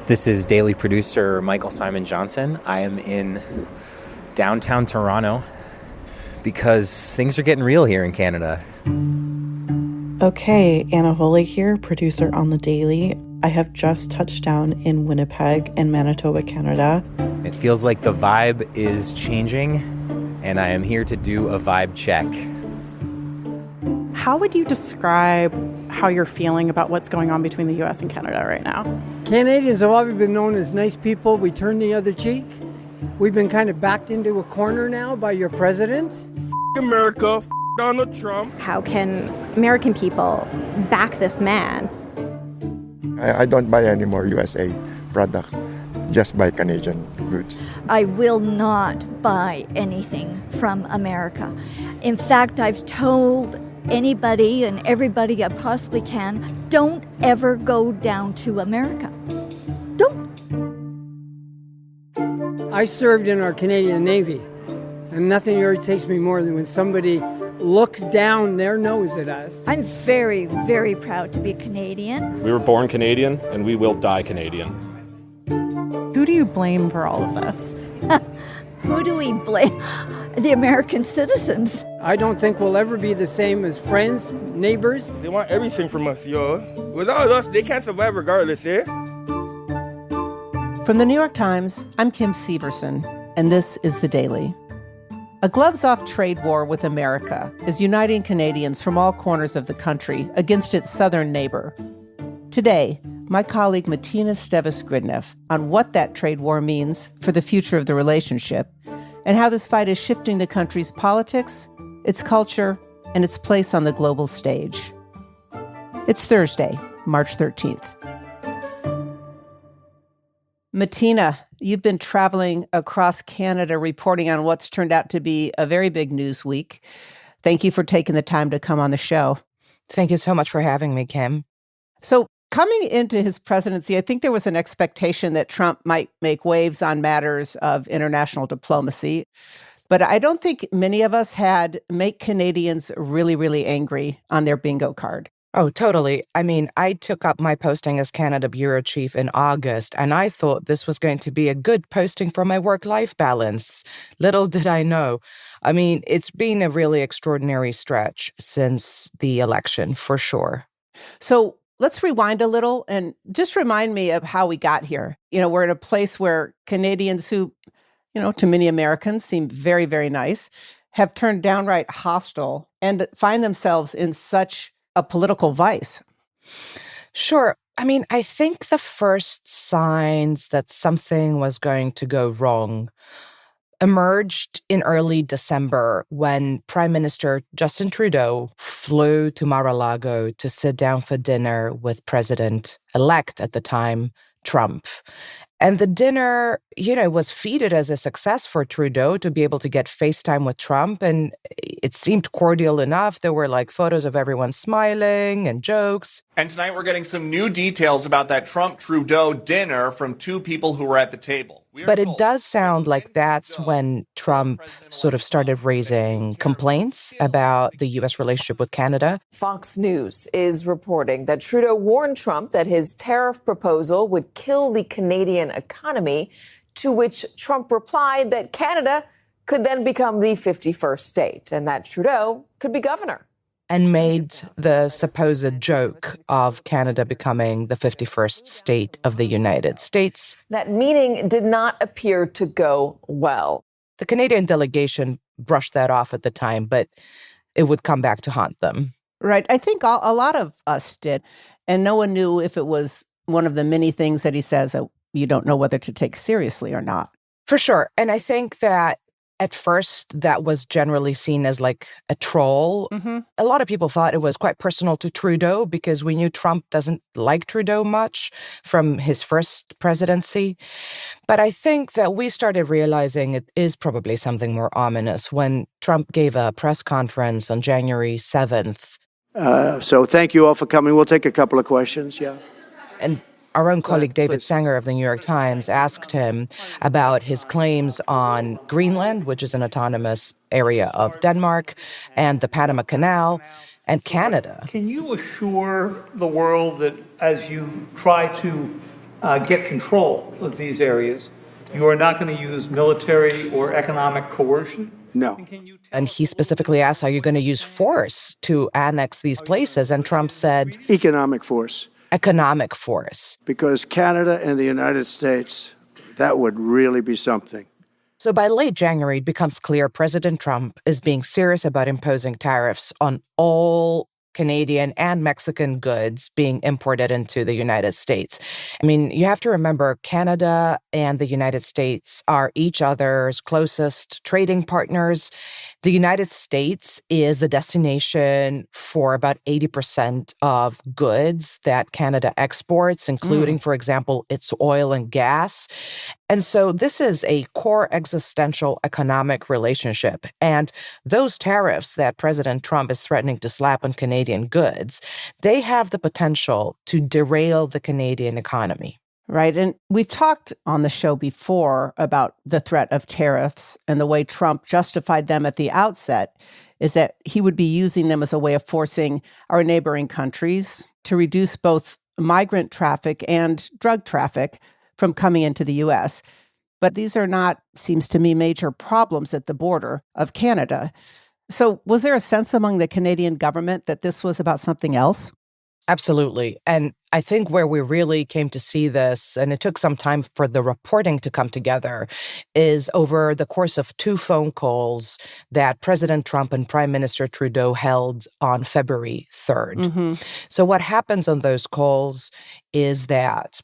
This is daily producer Michael Simon Johnson. I am in downtown Toronto because things are getting real here in Canada. Okay, Anna Foley here, producer on The Daily. I have just touched down in Winnipeg in Manitoba, Canada. It feels like the vibe is changing, and I am here to do a vibe check. How would you describe how you're feeling about what's going on between the U.S. and Canada right now? Canadians have always been known as nice people. We turn the other cheek. We've been kind of backed into a corner now by your president. America, Donald Trump. How can American people back this man? I don't buy any more USA products, just buy Canadian goods. I will not buy anything from America. In fact, I've told anybody and everybody I possibly can, don't ever go down to America. Don't. I served in our Canadian Navy, and nothing irritates me more than when somebody looks down their nose at us. I'm very, very proud to be Canadian. We were born Canadian, and we will die Canadian. Who do you blame for all of this? Who do we blame? The American citizens. I don't think we'll ever be the same as friends, neighbors. They want everything from us, yo. Without us, they can't survive regardless, eh? From the New York Times, I'm Kim Severson, and this is The Daily. A gloves-off trade war with America is uniting Canadians from all corners of the country against its southern neighbor. Today, my colleague Matina Stevis-Gridneff on what that trade war means for the future of the relationship and how this fight is shifting the country's politics, its culture, and its place on the global stage. It's Thursday, March 13th. Matina, you've been traveling across Canada reporting on what's turned out to be a very big news week. Thank you for taking the time to come on the show. Thank you so much for having me, Kim. So coming into his presidency, I think there was an expectation that Trump might make waves on matters of international diplomacy. But I don't think many of us had make Canadians really, really angry on their bingo card. Oh, totally. I mean, I took up my posting as Canada Bureau Chief in August, and I thought this was going to be a good posting for my work-life balance. Little did I know. I mean, it's been a really extraordinary stretch since the election, for sure. So let's rewind a little and just remind me of how we got here. You know, we're in a place where Canadians who, you know, to many Americans seem very, very nice, have turned downright hostile and find themselves in such a political vice. Sure. I mean, I think the first signs that something was going to go wrong emerged in early December when Prime Minister Justin Trudeau flew to Mar-a-Lago to sit down for dinner with President-elect at the time, Trump. And the dinner, you know, was feted as a success for Trudeau to be able to get FaceTime with Trump. And it seemed cordial enough. There were like photos of everyone smiling and jokes. And tonight we're getting some new details about that Trump-Trudeau dinner from two people who were at the table. But it does sound like that's when Trump sort of started raising complaints about the U.S. relationship with Canada. Fox News is reporting that Trudeau warned Trump that his tariff proposal would kill the Canadian economy, to which Trump replied that Canada could then become the 51st state and that Trudeau could be governor. And made the supposed joke of Canada becoming the 51st state of the United States. That meeting did not appear to go well. The Canadian delegation brushed that off at the time, but it would come back to haunt them. Right. I think a lot of us did. And no one knew if it was one of the many things that he says that you don't know whether to take seriously or not. For sure. And I think that at first, that was generally seen as like a troll. Mm-hmm. A lot of people thought it was quite personal to Trudeau because we knew Trump doesn't like Trudeau much from his first presidency. But I think that we started realizing it is probably something more ominous when Trump gave a press conference on January 7th. So thank you all for coming. We'll take a couple of questions, yeah. And our own colleague David Sanger of the New York Times asked him about his claims on Greenland, which is an autonomous area of Denmark, and the Panama Canal, and Canada. Can you assure the world that as you try to get control of these areas, you are not going to use military or economic coercion? No. And he specifically asked, are you going to use force to annex these places? And Trump said, economic force. Economic force. Because Canada and the United States, that would really be something. So by late January, it becomes clear President Trump is being serious about imposing tariffs on all Canadian and Mexican goods being imported into the United States. I mean, you have to remember, Canada and the United States are each other's closest trading partners. The United States is a destination for about 80% of goods that Canada exports, including, for example, its oil and gas. And so this is a core existential economic relationship. And those tariffs that President Trump is threatening to slap on Canadian goods, they have the potential to derail the Canadian economy. Right. And we've talked on the show before about the threat of tariffs, and the way Trump justified them at the outset is that he would be using them as a way of forcing our neighboring countries to reduce both migrant traffic and drug traffic from coming into the U.S. But these are not, seems to me, major problems at the border of Canada. So was there a sense among the Canadian government that this was about something else? Absolutely. And I think where we really came to see this, and it took some time for the reporting to come together, is over the course of 2 phone calls that President Trump and Prime Minister Trudeau held on February 3rd. So what happens on those calls is that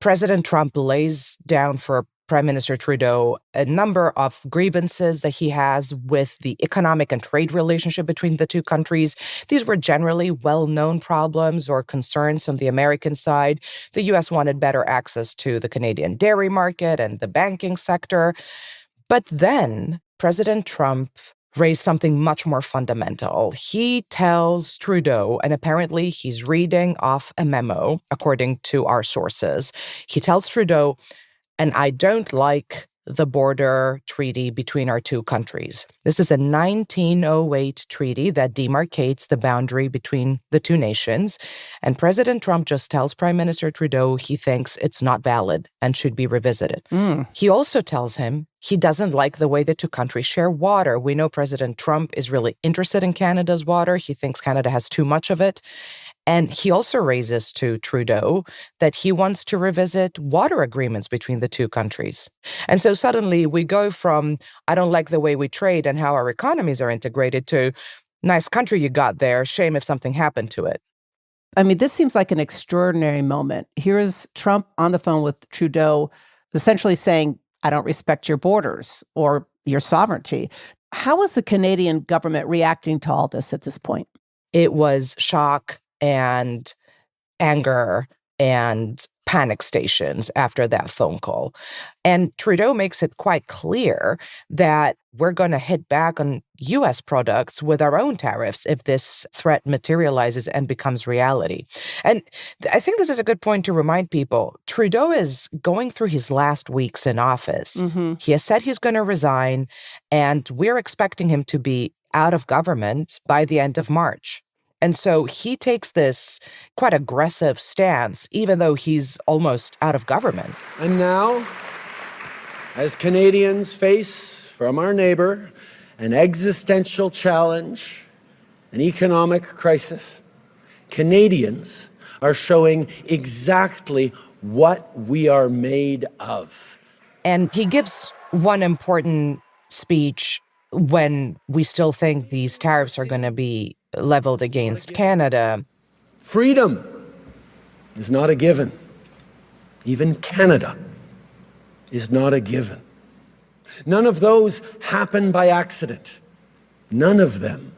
President Trump lays down for Prime Minister Trudeau a number of grievances that he has with the economic and trade relationship between the two countries. These were generally well-known problems or concerns on the American side. The U.S. wanted better access to the Canadian dairy market and the banking sector. But then President Trump raised something much more fundamental. He tells Trudeau, and apparently he's reading off a memo, according to our sources. He tells Trudeau, and I don't like the border treaty between our two countries. This is a 1908 treaty that demarcates the boundary between the two nations. And President Trump just tells Prime Minister Trudeau he thinks it's not valid and should be revisited. He also tells him he doesn't like the way the two countries share water. We know President Trump is really interested in Canada's water. He thinks Canada has too much of it. And he also raises to Trudeau that he wants to revisit water agreements between the two countries. And so suddenly we go from, I don't like the way we trade and how our economies are integrated, to, nice country you got there, shame if something happened to it. I mean, this seems like an extraordinary moment. Here is Trump on the phone with Trudeau, essentially saying, I don't respect your borders or your sovereignty. How is the Canadian government reacting to all this at this point? It was shock and anger and panic stations after that phone call. And Trudeau makes it quite clear that we're going to hit back on U.S. products with our own tariffs if this threat materializes and becomes reality. And I think this is a good point to remind people. Trudeau is going through his last weeks in office. He has said he's going to resign, and we're expecting him to be out of government by the end of March. And so he takes this quite aggressive stance, even though he's almost out of government. And now, as Canadians face from our neighbor an existential challenge, an economic crisis, Canadians are showing exactly what we are made of. And he gives one important speech when we still think these tariffs are going to be leveled against Canada. Freedom is not a given. Even Canada is not a given. None of those happen by accident. None of them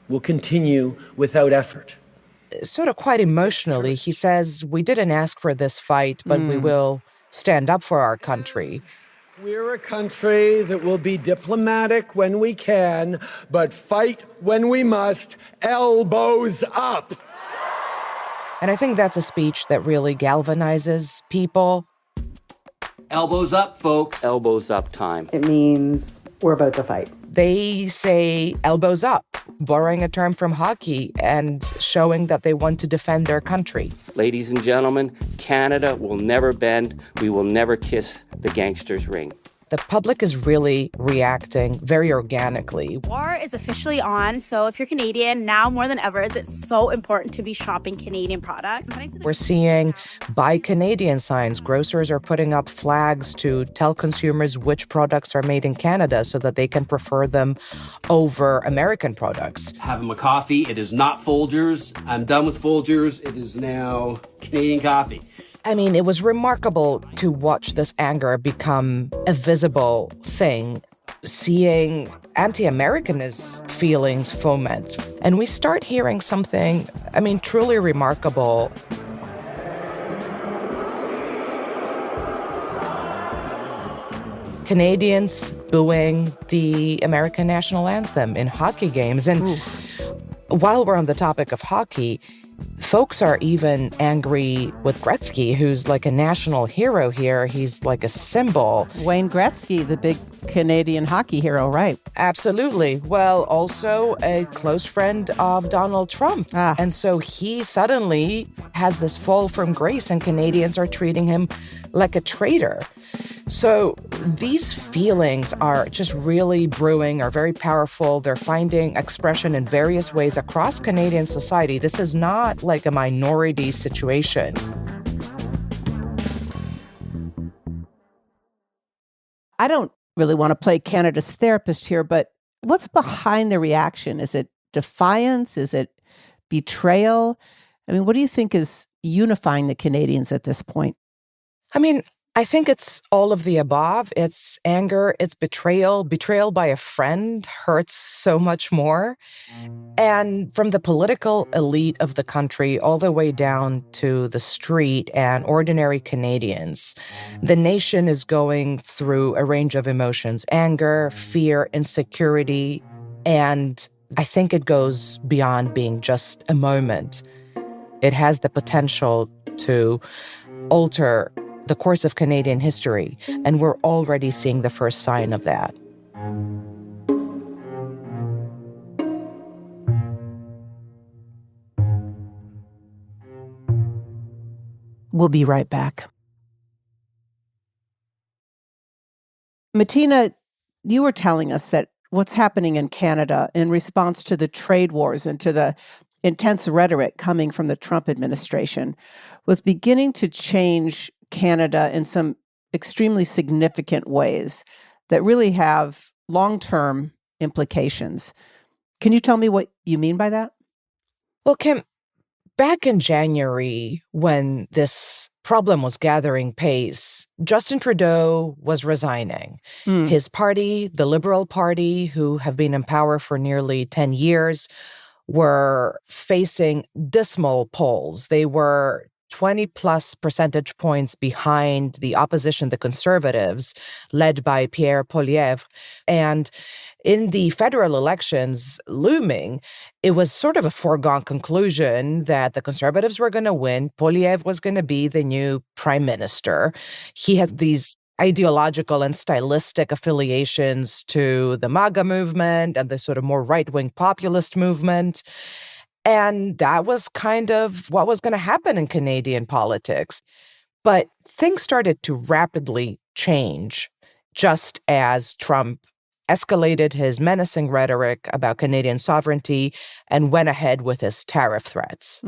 will continue without effort. Sort of quite emotionally, he says, we didn't ask for this fight, but we will stand up for our country. We're a country that will be diplomatic when we can, but fight when we must, elbows up. And I think that's a speech that really galvanizes people. Elbows up, folks. Elbows up time. It means we're about to fight. They say elbows up, borrowing a term from hockey and showing that they want to defend their country. Ladies and gentlemen, Canada will never bend. We will never kiss the gangster's ring. The public is really reacting very organically. War is officially on, so if you're Canadian, now more than ever, it's so important to be shopping Canadian products. We're seeing Buy Canadian signs. Grocers are putting up flags to tell consumers which products are made in Canada so that they can prefer them over American products. Having my coffee, it is not Folgers. I'm done with Folgers. It is now Canadian coffee. I mean, it was remarkable to watch this anger become a visible thing, seeing anti-Americanist feelings foment. And we start hearing something, truly remarkable. Canadians booing the American national anthem in hockey games. And while we're on the topic of hockey, folks are even angry with Gretzky, who's like a national hero here. He's like a symbol. Wayne Gretzky, the big Canadian hockey hero, right? Absolutely. Well, also a close friend of Donald Trump. And so he suddenly has this fall from grace, and Canadians are treating him like a traitor. So these feelings are just really brewing, are very powerful. They're finding expression in various ways across Canadian society. This is not like a minority situation. I don't really want to play Canada's therapist here, but what's behind the reaction? Is it defiance? Is it betrayal? What do you think is unifying the Canadians at this point? I think it's all of the above. It's anger, it's betrayal. Betrayal by a friend hurts so much more. And from the political elite of the country all the way down to the street and ordinary Canadians, the nation is going through a range of emotions: anger, fear, insecurity. And I think it goes beyond being just a moment. It has the potential to alter the course of Canadian history, and we're already seeing the first sign of that. We'll be right back. Matina, you were telling us that what's happening in Canada in response to the trade wars and to the intense rhetoric coming from the Trump administration was beginning to change Canada in some extremely significant ways that really have long-term implications. Can you tell me what you mean by that? Well, Kim, back in January, when this problem was gathering pace, Justin Trudeau was resigning. His party, the Liberal Party, who have been in power for nearly 10 years, were facing dismal polls. They were 20 plus percentage points behind the opposition, the Conservatives, led by Pierre Poilievre. And in the federal elections looming, it was sort of a foregone conclusion that the Conservatives were going to win. Poilievre was going to be the new prime minister. He had these ideological and stylistic affiliations to the MAGA movement and the sort of more right-wing populist movement. And that was kind of what was going to happen in Canadian politics. But things started to rapidly change just as Trump escalated his menacing rhetoric about Canadian sovereignty and went ahead with his tariff threats.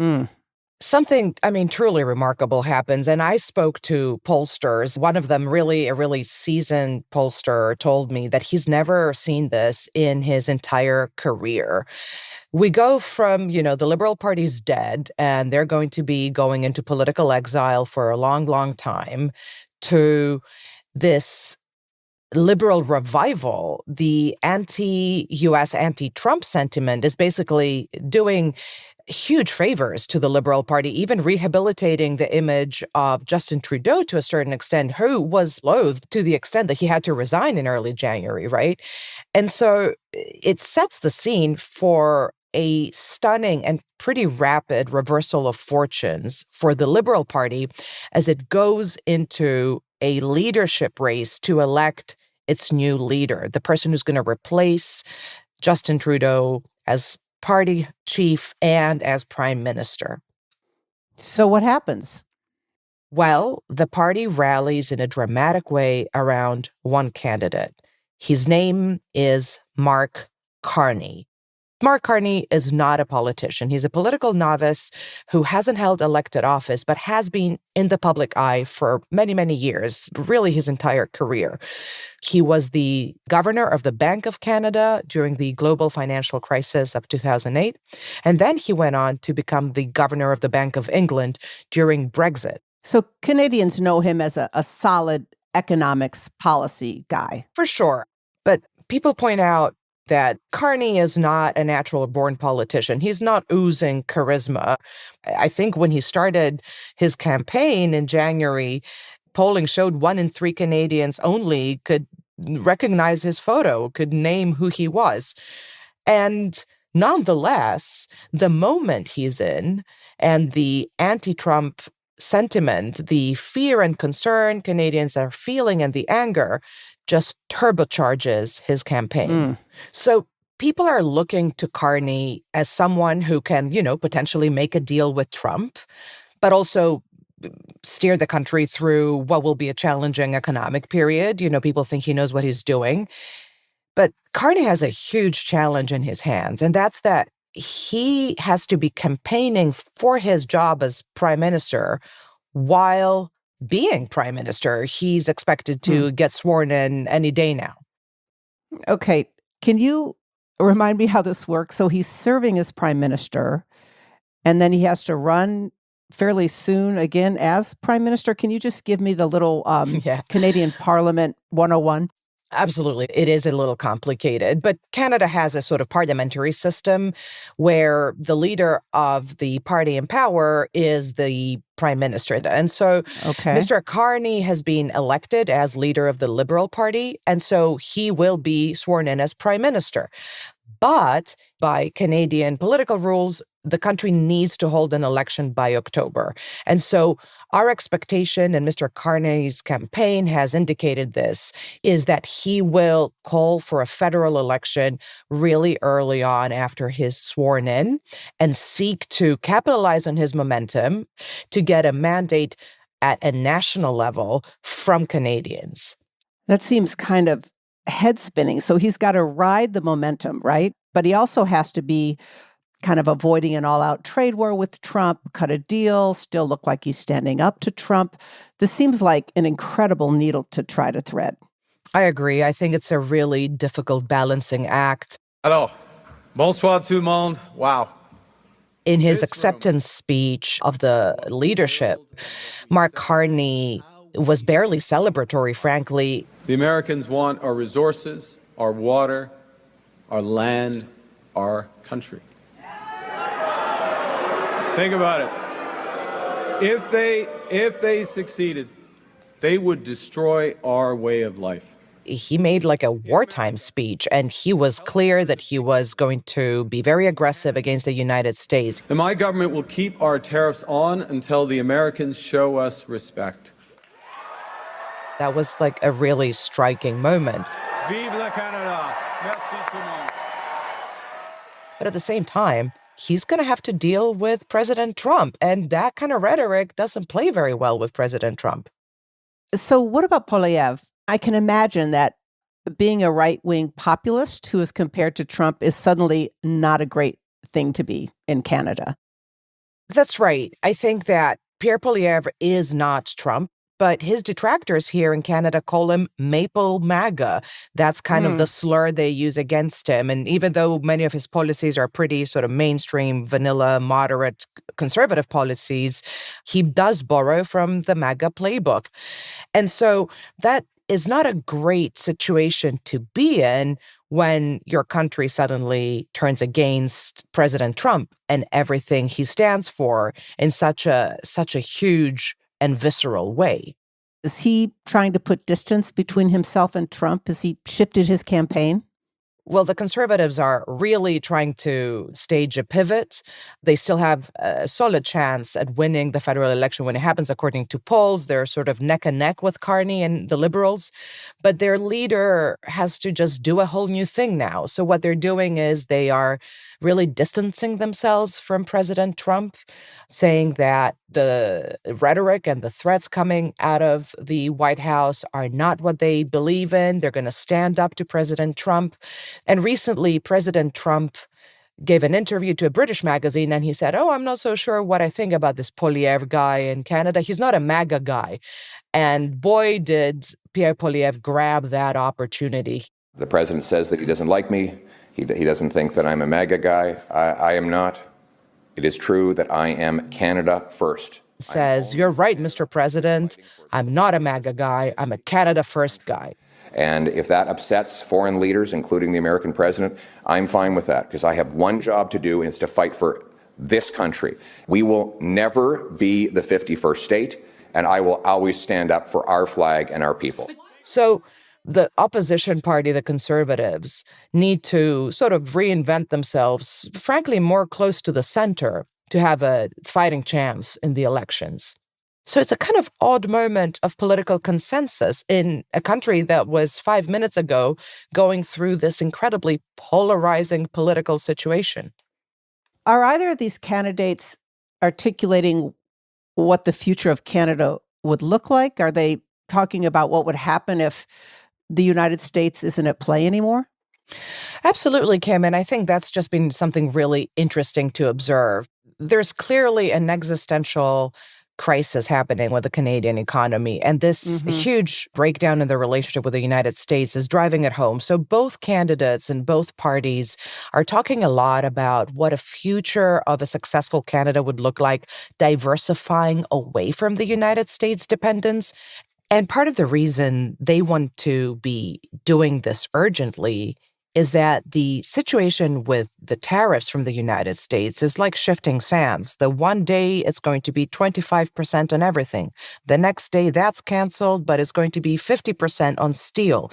Something, truly remarkable happens. And I spoke to pollsters. One of them, a really seasoned pollster, told me that he's never seen this in his entire career. We go from, the Liberal Party's dead, and they're going to be going into political exile for a long, long time, to this liberal revival. The anti-US, anti-Trump sentiment is basically doing huge favors to the Liberal Party, even rehabilitating the image of Justin Trudeau to a certain extent, who was loathed to the extent that he had to resign in early January, right? And so it sets the scene for a stunning and pretty rapid reversal of fortunes for the Liberal Party as it goes into a leadership race to elect its new leader, the person who's going to replace Justin Trudeau as party chief and as prime minister. So what happens? Well, the party rallies in a dramatic way around one candidate. His name is Mark Carney. Mark Carney is not a politician. He's a political novice who hasn't held elected office, but has been in the public eye for many, many years, really his entire career. He was the governor of the Bank of Canada during the global financial crisis of 2008. And then he went on to become the governor of the Bank of England during Brexit. So Canadians know him as a solid economics policy guy. For sure. But people point out that Carney is not a natural-born politician. He's not oozing charisma. I think when he started his campaign in January, polling showed 1 in 3 Canadians only could recognize his photo, could name who he was. And nonetheless, the moment he's in and the anti-Trump sentiment, the fear and concern Canadians are feeling and the anger just turbocharges his campaign. So people are looking to Carney as someone who can, potentially make a deal with Trump, but also steer the country through what will be a challenging economic period. People think he knows what he's doing. But Carney has a huge challenge in his hands, and that's that he has to be campaigning for his job as prime minister while being prime minister. He's expected to get sworn in any day now. Okay. Can you remind me how this works? So he's serving as prime minister, and then he has to run fairly soon again as prime minister. Can you just give me the little Canadian Parliament 101? Absolutely. It is a little complicated, but Canada has a sort of parliamentary system where the leader of the party in power is the prime minister. And so Mr. Carney has been elected as leader of the Liberal Party, and so he will be sworn in as prime minister. But by Canadian political rules, the country needs to hold an election by October. And so our expectation, and Mr. Carney's campaign has indicated this, is that he will call for a federal election really early on after he's sworn in and seek to capitalize on his momentum to get a mandate at a national level from Canadians. That seems kind of head spinning. So he's got to ride the momentum, right? But he also has to be kind of avoiding an all-out trade war with Trump, cut a deal, still look like he's standing up to Trump. This seems like an incredible needle to try to thread. I agree. I think it's a really difficult balancing act. Alors, bonsoir tout le monde. Wow. In his acceptance speech of the leadership, Mark Carney was barely celebratory, frankly. The Americans want our resources, our water, our land, our country. Think about it. If they succeeded, they would destroy our way of life. He made like a wartime speech, and he was clear that he was going to be very aggressive against the United States. And my government will keep our tariffs on until the Americans show us respect. That was like a really striking moment. Vive la Canada! Merci tout le monde. But at the same time, he's going to have to deal with President Trump, and that kind of rhetoric doesn't play very well with President Trump. So what about Poilievre? I can imagine that being a right-wing populist who is compared to Trump is suddenly not a great thing to be in Canada. That's right. I think that Pierre Poilievre is not Trump, but his detractors here in Canada call him Maple MAGA. That's kind of the slur they use against him. And even though many of his policies are pretty sort of mainstream, vanilla, moderate, conservative policies, he does borrow from the MAGA playbook. And so that is not a great situation to be in when your country suddenly turns against President Trump and everything he stands for in such a huge and visceral way. Is he trying to put distance between himself and Trump? Has he shifted his campaign? Well, the conservatives are really trying to stage a pivot. They still have a solid chance at winning the federal election when it happens, according to polls. They're sort of neck and neck with Carney and the Liberals. But their leader has to just do a whole new thing now. So what they're doing is they are really distancing themselves from President Trump, saying that the rhetoric and the threats coming out of the White House are not what they believe in. They're going to stand up to President Trump. And recently, President Trump gave an interview to a British magazine, and he said, I'm not so sure what I think about this Poilievre guy in Canada. He's not a MAGA guy. And boy, did Pierre Poilievre grab that opportunity. The president says that he doesn't like me. He doesn't think that I'm a MAGA guy. I am not. It is true that I am Canada first. Says, you're right, Mr. President. I'm not a MAGA guy. I'm a Canada first guy. And if that upsets foreign leaders, including the American president, I'm fine with that, because I have one job to do, and it's to fight for this country. We will never be the 51st state, and I will always stand up for our flag and our people. So the opposition party, the Conservatives, need to sort of reinvent themselves, frankly, more close to the center to have a fighting chance in the elections. So it's a kind of odd moment of political consensus in a country that was 5 minutes ago going through this incredibly polarizing political situation. Are either of these candidates articulating what the future of Canada would look like? Are they talking about what would happen if the United States isn't at play anymore? Absolutely, Kim. And I think that's just been something really interesting to observe. There's clearly an existential crisis happening with the Canadian economy. And this huge breakdown in the relationship with the United States is driving it home. So both candidates and both parties are talking a lot about what a future of a successful Canada would look like, diversifying away from the United States dependence. And part of the reason they want to be doing this urgently is that the situation with the tariffs from the United States is like shifting sands. The one day it's going to be 25% on everything. The next day that's canceled, but it's going to be 50% on steel.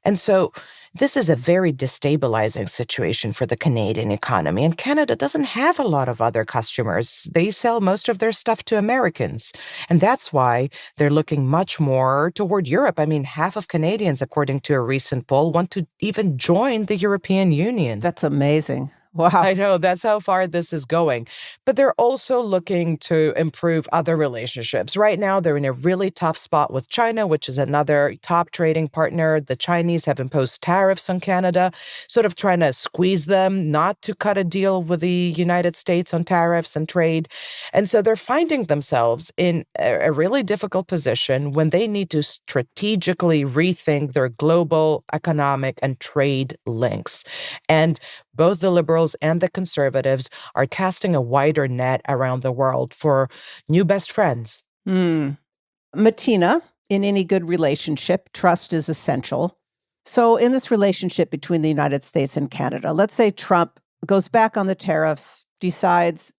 And so this is a very destabilizing situation for the Canadian economy. And Canada doesn't have a lot of other customers. They sell most of their stuff to Americans. And that's why they're looking much more toward Europe. I mean, half of Canadians, according to a recent poll, want to even join the European Union. That's amazing. Wow. I know, that's how far this is going. But they're also looking to improve other relationships. Right now, they're in a really tough spot with China, which is another top trading partner. The Chinese have imposed tariffs on Canada, sort of trying to squeeze them not to cut a deal with the United States on tariffs and trade. And so they're finding themselves in a really difficult position when they need to strategically rethink their global economic and trade links. And both the Liberals and the Conservatives are casting a wider net around the world for new best friends. Matina, in any good relationship, trust is essential. So in this relationship between the United States and Canada, let's say Trump goes back on the tariffs, decides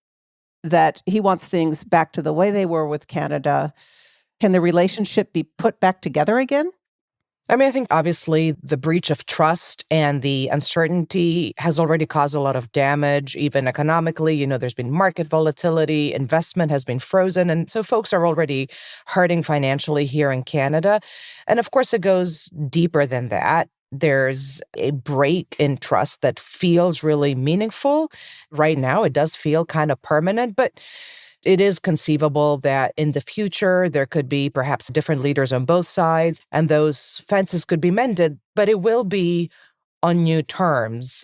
that he wants things back to the way they were with Canada. Can the relationship be put back together again? I mean, I think obviously the breach of trust and the uncertainty has already caused a lot of damage, even economically. You know, there's been market volatility, investment has been frozen. And so folks are already hurting financially here in Canada. And of course, it goes deeper than that. There's a break in trust that feels really meaningful. Right now, it does feel kind of permanent, but it is conceivable that in the future, there could be perhaps different leaders on both sides, and those fences could be mended, but it will be on new terms.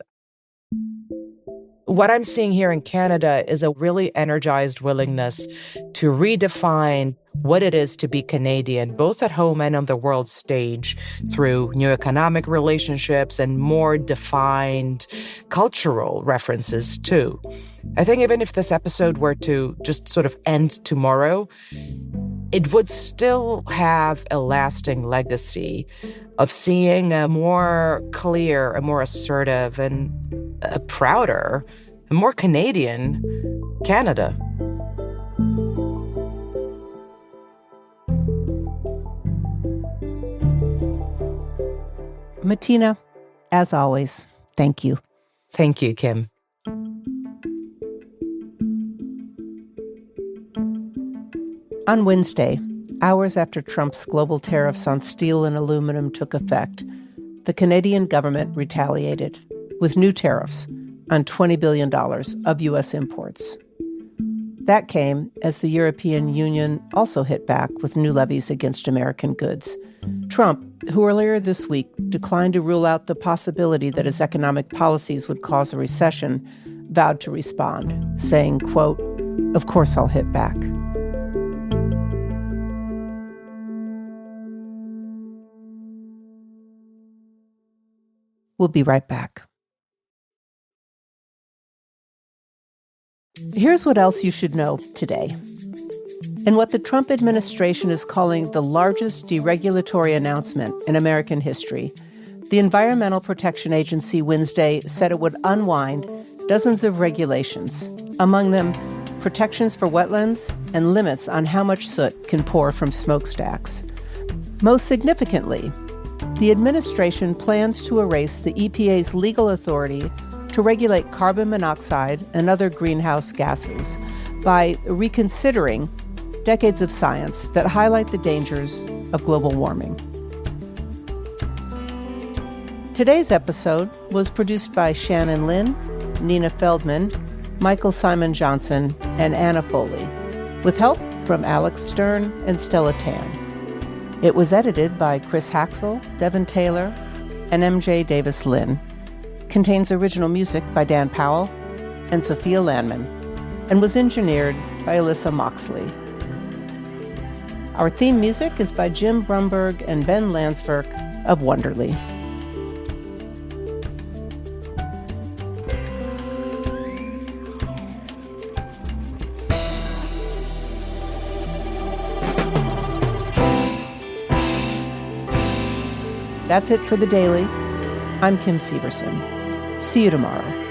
What I'm seeing here in Canada is a really energized willingness to redefine what it is to be Canadian, both at home and on the world stage, through new economic relationships and more defined cultural references, too. I think even if this episode were to just sort of end tomorrow, it would still have a lasting legacy of seeing a more clear, a more assertive, and a prouder, a more Canadian Canada. Matina, as always, thank you. Thank you, Kim. On Wednesday, hours after Trump's global tariffs on steel and aluminum took effect, the Canadian government retaliated with new tariffs on $20 billion of U.S. imports. That came as the European Union also hit back with new levies against American goods. Trump, who earlier this week declined to rule out the possibility that his economic policies would cause a recession, vowed to respond, saying, quote, "Of course I'll hit back." We'll be right back. Here's what else you should know today. In what the Trump administration is calling the largest deregulatory announcement in American history, the Environmental Protection Agency Wednesday said it would unwind dozens of regulations, among them protections for wetlands and limits on how much soot can pour from smokestacks. Most significantly, the administration plans to erase the EPA's legal authority to regulate carbon monoxide and other greenhouse gases by reconsidering decades of science that highlight the dangers of global warming. Today's episode was produced by Shannon Lynn, Nina Feldman, Michael Simon Johnson, and Anna Foley, with help from Alex Stern and Stella Tan. It was edited by Chris Haxel, Devin Taylor, and MJ Davis Lynn. Contains original music by Dan Powell and Sophia Landman, and was engineered by Alyssa Moxley. Our theme music is by Jim Brumberg and Ben Landsverk of Wonderly. That's it for The Daily. I'm Kim Severson. See you tomorrow.